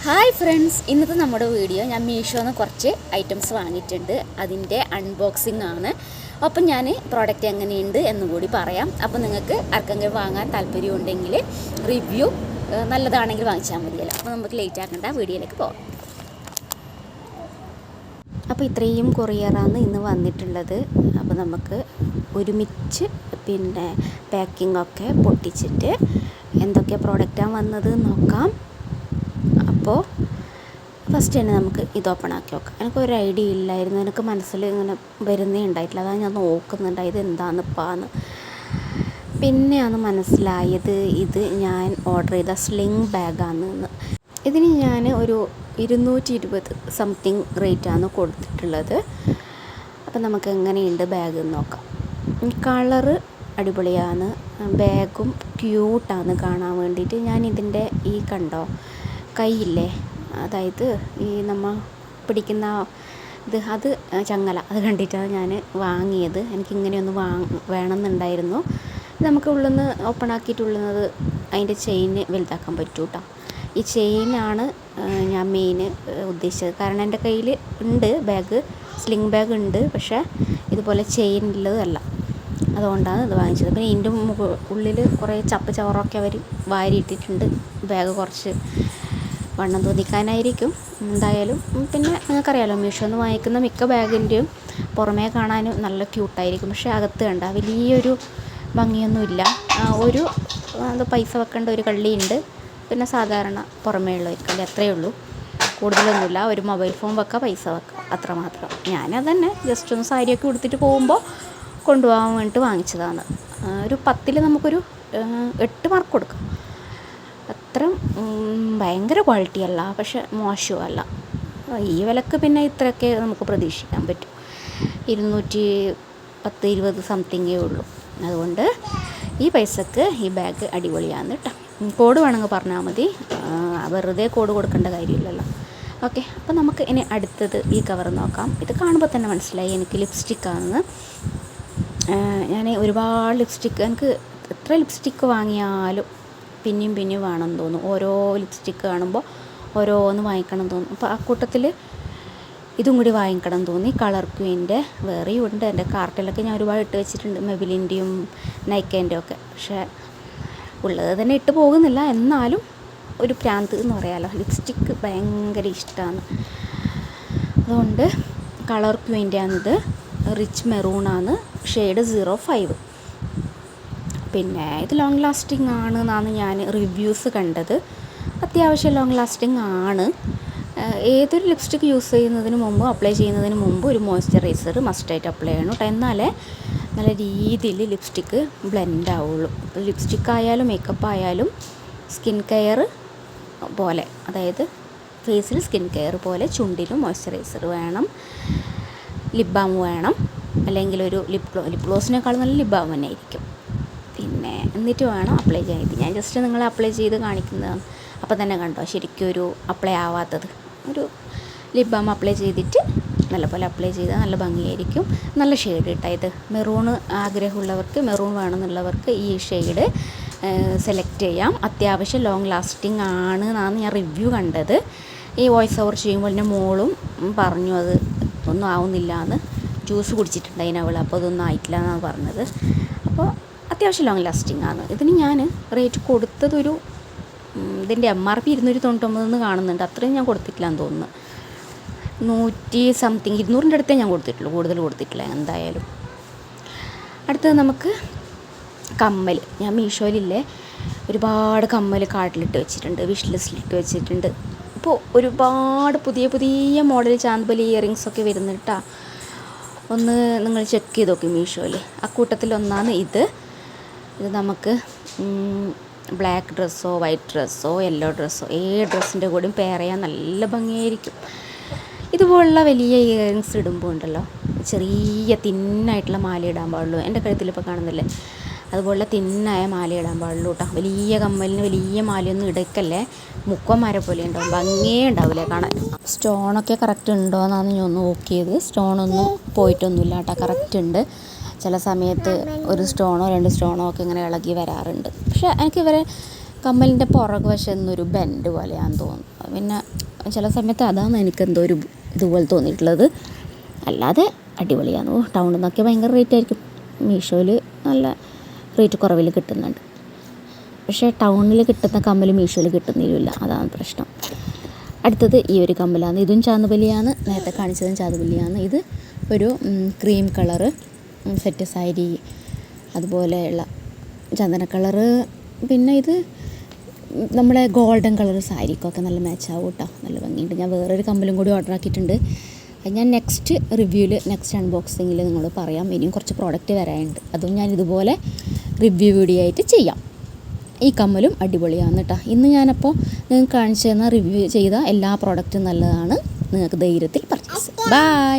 Hi friends, ഇന്നത്തെ നമ്മുടെ video ഞാൻ മീഷോന്ന് കുറച്ച് ഐറ്റംസ് വാങ്ങിയിട്ടുണ്ട്. അതിൻ്റെ അൺബോക്സിംഗ് ആണ്. അപ്പം ഞാൻ പ്രോഡക്റ്റ് എങ്ങനെയുണ്ട് എന്നുകൂടി പറയാം. അപ്പോൾ നിങ്ങൾക്ക് ആർക്കെങ്കിലും വാങ്ങാൻ താല്പര്യമുണ്ടെങ്കിൽ റിവ്യൂ നല്ലതാണെങ്കിൽ വാങ്ങിച്ചാൽ മതിയല്ലോ. അപ്പോൾ നമുക്ക് ലേറ്റ് ആക്കേണ്ട വീഡിയോയിലേക്ക് പോകാം. അപ്പോൾ ഇത്രയും കൊറിയറാണ് ഇന്ന് വന്നിട്ടുള്ളത്. അപ്പോൾ നമുക്ക് ഒരുമിച്ച് പാക്കിംഗ് ഒക്കെ പൊട്ടിച്ചിട്ട് എന്തൊക്കെ പ്രോഡക്റ്റാണ് വന്നത് നോക്കാം. അപ്പോൾ ഫസ്റ്റ് തന്നെ നമുക്ക് ഇത് ഓപ്പൺ ആക്കി നോക്കാം. എനിക്കൊരു ഐഡിയ ഇല്ലായിരുന്നു, എനിക്ക് മനസ്സിൽ ഇങ്ങനെ വരുന്നേ ഉണ്ടായിട്ടില്ല. അതാണ് ഞാൻ നോക്കുന്നുണ്ട് ഇത് എന്താണെന്ന് പിന്നെയാണ് മനസ്സിലായത് ഇത് ഞാൻ ഓർഡർ ചെയ്ത സ്ലിംഗ് ബാഗാണെന്ന്. ഇതിന് ഞാൻ ഒരു 220 സംതിങ് റേറ്റാണ് കൊടുത്തിട്ടുള്ളത്. അപ്പം നമുക്ക് എങ്ങനെയുണ്ട് ബാഗ് നോക്കാം. കളറ് അടിപൊളിയാണ്, ബാഗും ക്യൂട്ടാണ് കാണാൻ വേണ്ടിയിട്ട്. ഞാൻ ഇതിൻ്റെ ഈ കണ്ടോ കൈയില്ലേ, അതായത് ഈ നമ്മൾ പിടിക്കുന്ന അത് ചങ്ങല, അത് കണ്ടിട്ടാണ് ഞാൻ വാങ്ങിയത്. എനിക്കിങ്ങനെയൊന്ന് വേണമെന്നുണ്ടായിരുന്നു. നമുക്ക് ഉള്ളിൽ നിന്ന് ഓപ്പൺ ആക്കിയിട്ടുള്ളത് അതിൻ്റെ ചെയിന് വലുതാക്കാൻ പറ്റൂ കേട്ടോ. ഈ ചെയിനാണ് ഞാൻ മെയിൻ ഉദ്ദേശിച്ചത്. കാരണം എൻ്റെ കയ്യിൽ ഉണ്ട് ബാഗ്, സ്ലിംഗ് ബാഗ് ഉണ്ട്, പക്ഷേ ഇതുപോലെ ചെയിൻ ഉള്ളതല്ല. അതുകൊണ്ടാണ് ഇത് വാങ്ങിച്ചത്. പിന്നെ ഇതിൻ്റെ ഉള്ളിൽ കുറേ ചപ്പ് ചവറൊക്കെ അവർ വാരിയിട്ടിട്ടുണ്ട്. ബാഗ് കുറച്ച് വണ്ണം തോന്നിക്കാനായിരിക്കും എന്തായാലും. പിന്നെ നിങ്ങൾക്കറിയാമല്ലോ, മീഷോന്ന് വാങ്ങിക്കുന്ന മിക്ക ബാഗിൻ്റെയും പുറമേ കാണാനും നല്ല ക്യൂട്ടായിരിക്കും, പക്ഷേ അകത്ത് കണ്ട വലിയൊരു ഭംഗിയൊന്നുമില്ല. ഒരു പൈസ വെക്കേണ്ട ഒരു കള്ളിയുണ്ട്, പിന്നെ സാധാരണ പുറമേ ഉള്ള ഒരു കള്ളി, അത്രയേ ഉള്ളൂ. കൂടുതലൊന്നുമില്ല. ഒരു മൊബൈൽ ഫോൺ വെക്കുക, പൈസ വെക്കുക, അത്രമാത്രം. ഞാനത് തന്നെ ജസ്റ്റ് ഒന്ന് സാരിയൊക്കെ ഉടുത്തിട്ട് പോകുമ്പോൾ കൊണ്ടുപോകാൻ വേണ്ടിയിട്ട് വാങ്ങിച്ചതാണ്. ഒരു 10ൽ നമുക്കൊരു 8 മാർക്ക് കൊടുക്കാം. അത്രയും ഭയങ്കര ക്വാളിറ്റി അല്ല, പക്ഷെ മോശമല്ല. ഈ വിലക്ക് പിന്നെ ഇത്രയൊക്കെ നമുക്ക് പ്രതീക്ഷിക്കാൻ പറ്റും. 210-20 സംതിങ്ങേ ഉള്ളൂ. അതുകൊണ്ട് ഈ പൈസക്ക് ഈ ബാഗ് അടിപൊളിയാണ് കേട്ടോ. കോഡ് വേണമെങ്കിൽ പറഞ്ഞാൽ മതി, വെറുതെ കോഡ് കൊടുക്കേണ്ട കാര്യമില്ലല്ലോ. ഓക്കെ, അപ്പോൾ നമുക്ക് ഇനി അടുത്തത് ഈ കവർ നോക്കാം. ഇത് കാണുമ്പോൾ തന്നെ മനസ്സിലായി എനിക്ക് ലിപ്സ്റ്റിക്കാണെന്ന്. ഞാൻ ഒരുപാട് ലിപ്സ്റ്റിക്ക്, എനിക്ക് എത്ര ലിപ്സ്റ്റിക്ക് വാങ്ങിയാലും പിന്നെയും വേണമെന്ന് തോന്നും. ഓരോ ലിപ്സ്റ്റിക്ക് കാണുമ്പോൾ ഓരോന്ന് വാങ്ങിക്കണം തോന്നും. അപ്പോൾ ആ കൂട്ടത്തിൽ ഇതും കൂടി വാങ്ങിക്കണം തോന്നി. കളർ ക്വീൻ്റെ വേറെയും ഉണ്ട്. എൻ്റെ കാർട്ടിലൊക്കെ ഞാൻ ഒരുപാട് ഇട്ട് വെച്ചിട്ടുണ്ട്, മെബിലിൻ്റെയും നൈക്കേൻ്റെയും ഒക്കെ. പക്ഷേ ഉള്ളത് തന്നെ ഇട്ട് പോകുന്നില്ല. എന്നാലും ഒരു പ്രാന്ത് എന്ന് പറയാമല്ലോ, ലിപ്സ്റ്റിക്ക് ഭയങ്കര ഇഷ്ടമാണ്. അതുകൊണ്ട് കളർ ക്വീൻ്റെ ആണിത്. റിച്ച് മെറൂണാണ്, ഷെയ്ഡ് 05. പിന്നെ ഇത് ലോങ് ലാസ്റ്റിംഗ് ആണെന്നാണ് ഞാൻ റിവ്യൂസ് കണ്ടത്. അത്യാവശ്യം ലോങ് ലാസ്റ്റിംഗ് ആണ്. ഏതൊരു ലിപ്സ്റ്റിക്ക് യൂസ് ചെയ്യുന്നതിന് മുമ്പ്, അപ്ലൈ ചെയ്യുന്നതിന് മുമ്പ് ഒരു മോയ്സ്ചറൈസർ മസ്റ്റായിട്ട് അപ്ലൈ ചെയ്യണം കേട്ടോ. എന്നാലേ നല്ല രീതിയിൽ ലിപ്സ്റ്റിക്ക് ബ്ലെൻഡ് ആവുള്ളൂ. ഇപ്പോൾ ലിപ്സ്റ്റിക്ക് ആയാലും മേക്കപ്പ് ആയാലും സ്കിൻ കെയർ പോലെ, അതായത് ഫേസിൽ സ്കിൻ കെയർ പോലെ ചുണ്ടിലും മോയ്സ്ചറൈസർ വേണം, ലിപ് ബാം വേണം, അല്ലെങ്കിൽ ഒരു ലിപ് ഗ്ലോസിനേക്കാളും നല്ല ലിപ് ബാം തന്നെ ആയിരിക്കും. പിന്നെ എന്നിട്ട് വേണം അപ്ലൈ ചെയ്യാൻ. ഇത് ഞാൻ ജസ്റ്റ് നിങ്ങളെ അപ്ലൈ ചെയ്ത് കാണിക്കുന്നതാണ്. അപ്പോൾ തന്നെ കണ്ടോ ശരിക്കും ഒരു അപ്ലൈ ആവാത്തത്. ഒരു ലിപ് ബാം അപ്ലൈ ചെയ്തിട്ട് നല്ലപോലെ അപ്ലൈ ചെയ്താൽ നല്ല ഭംഗിയായിരിക്കും. നല്ല ഷെയ്ഡ് കേട്ടോ ഇത്. മെറൂൺ ആഗ്രഹമുള്ളവർക്ക്, മെറൂൺ വേണമെന്നുള്ളവർക്ക് ഈ ഷെയ്ഡ് സെലക്ട് ചെയ്യാം. അത്യാവശ്യം ലോങ് ലാസ്റ്റിംഗ് ആണ് എന്നാണ് ഞാൻ റിവ്യൂ കണ്ടത്. ഈ വോയിസ് ഓവർ ചെയ്യുമ്പോൾ എൻ്റെ മോളും പറഞ്ഞു അത് ഒന്നും ആവുന്നില്ല എന്ന്. ജ്യൂസ് കുടിച്ചിട്ടുണ്ട് അതിനവൾ, അപ്പോൾ അതൊന്നും ആയിട്ടില്ല എന്നാണ് പറഞ്ഞത്. അപ്പോൾ അത്യാവശ്യം ലോങ് ലാസ്റ്റിംഗ് ആണ്. ഇതിന് ഞാൻ റേറ്റ് കൊടുത്തതൊരു, ഇതിൻ്റെ MRP 299 കാണുന്നുണ്ട്. അത്രയും ഞാൻ കൊടുത്തിട്ടില്ല എന്ന് തോന്നുന്നു. 100 സംതിങ് 200ൻ്റെ അടുത്തേ ഞാൻ കൊടുത്തിട്ടുള്ളൂ, കൂടുതൽ കൊടുത്തിട്ടില്ല എന്തായാലും. അടുത്തത് നമുക്ക് കമ്മൽ. ഞാൻ മീഷോയിലില്ലേ ഒരുപാട് കമ്മൽ കാർട്ടിലിട്ട് വെച്ചിട്ടുണ്ട്, വിഷ് ലിസ്റ്റിലിട്ട് വെച്ചിട്ടുണ്ട്. ഇപ്പോൾ ഒരുപാട് പുതിയ മോഡൽ ചാന്തുപലി ഇയറിങ്സൊക്കെ വരുന്നുട്ടാ. ഒന്ന് നിങ്ങൾ ചെക്ക് ചെയ്ത് നോക്കി മീഷോയിൽ. അക്കൂട്ടത്തിൽ ഒന്നാണ് ഇത്. നമുക്ക് ബ്ലാക്ക് ഡ്രസ്സോ വൈറ്റ് ഡ്രസ്സോ യെല്ലോ ഡ്രസ്സോ ഡ്രസ്സിൻ്റെ കൂടെയും പെയർ ചെയ്യാൻ നല്ല ഭംഗിയായിരിക്കും. ഇതുപോലുള്ള വലിയ ഇയറിങ്സ് ഇടുമ്പോൾ ഉണ്ടല്ലോ, ചെറിയ തിന്നായിട്ടുള്ള മാല ഇടാൻ പാടുള്ളൂ. എൻ്റെ കഴുത്തിലിപ്പോൾ കാണുന്നില്ലേ, അതുപോലുള്ള തിന്നായ മാല ഇടാൻ പാടുള്ളൂ കേട്ടോ. വലിയ കമ്മലിന് വലിയ മാലയൊന്നും ഇടയ്ക്കല്ലേ, മുക്കന്മാരെ പോലെ ഉണ്ടാവും, ഭംഗിയേ ഉണ്ടാവില്ലേ കാണാൻ. സ്റ്റോണൊക്കെ കറക്റ്റ് ഉണ്ടോ എന്നാണ് ഞാൻ നോക്കിയത്. സ്റ്റോണൊന്നും പോയിട്ടൊന്നുമില്ല കേട്ടോ, കറക്റ്റ് ഉണ്ട്. ചില സമയത്ത് ഒരു സ്റ്റോണോ 2 സ്റ്റോണോ ഒക്കെ ഇങ്ങനെ ഇളകി വരാറുണ്ട്. പക്ഷേ എനിക്ക് ഇവരെ കമ്മലിൻ്റെ പുറകു വശം എന്നൊരു ബെൻഡ് പോലെയാണെന്ന് തോന്നുന്നു. പിന്നെ ചില സമയത്ത് അതാണ് എനിക്കെന്തോ ഒരു ഇതുപോലെ തോന്നിയിട്ടുള്ളത്. അല്ലാതെ അടിപൊളിയാണ്. ടൗണിൽ നിന്നൊക്കെ ഭയങ്കര റേറ്റ് ആയിരിക്കും. മീഷോയിൽ നല്ല റേറ്റ് കുറവിൽ കിട്ടുന്നുണ്ട്. പക്ഷേ ടൗണിൽ കിട്ടുന്ന കമ്മൽ മീഷോയിൽ കിട്ടുന്നില്ല, അതാണ് പ്രശ്നം. അടുത്തത് ഈ ഒരു കമ്മലാണ്. ഇതും ചാന്തുപല്ലിയാണ്, നേരത്തെ കാണിച്ചതും ചാന്തുപല്ലിയാണ്. ഇത് ഒരു ക്രീം കളറ് സെറ്റ് സാരി, അതുപോലെയുള്ള ചന്ദന കളറ്, പിന്നെ ഇത് നമ്മളെ ഗോൾഡൻ കളർ സാരിക്കൊക്കെ നല്ല മാച്ചാവും കേട്ടോ, നല്ല ഭംഗിയുണ്ട്. ഞാൻ വേറൊരു കമ്മലും കൂടി ഓർഡർ ആക്കിയിട്ടുണ്ട്. അത് ഞാൻ നെക്സ്റ്റ് റിവ്യൂവിൽ, നെക്സ്റ്റ് അൺബോക്സിങ്ങിൽ നിങ്ങൾ പറയാം. ഇനിയും കുറച്ച് പ്രോഡക്റ്റ് വരാനുണ്ട്, അതും ഞാൻ ഇതുപോലെ റിവ്യൂ വീഡിയോ ആയിട്ട് ചെയ്യാം. ഈ കമ്മലും അടിപൊളിയാണ് കേട്ടോ. ഇന്ന് ഞാനപ്പോൾ നിങ്ങൾക്ക് കാണിച്ചു തന്ന റിവ്യൂ ചെയ്ത എല്ലാ പ്രോഡക്റ്റും നല്ലതാണ്. നിങ്ങൾക്ക് ധൈര്യത്തിൽ പർച്ചേസ്. ബൈ.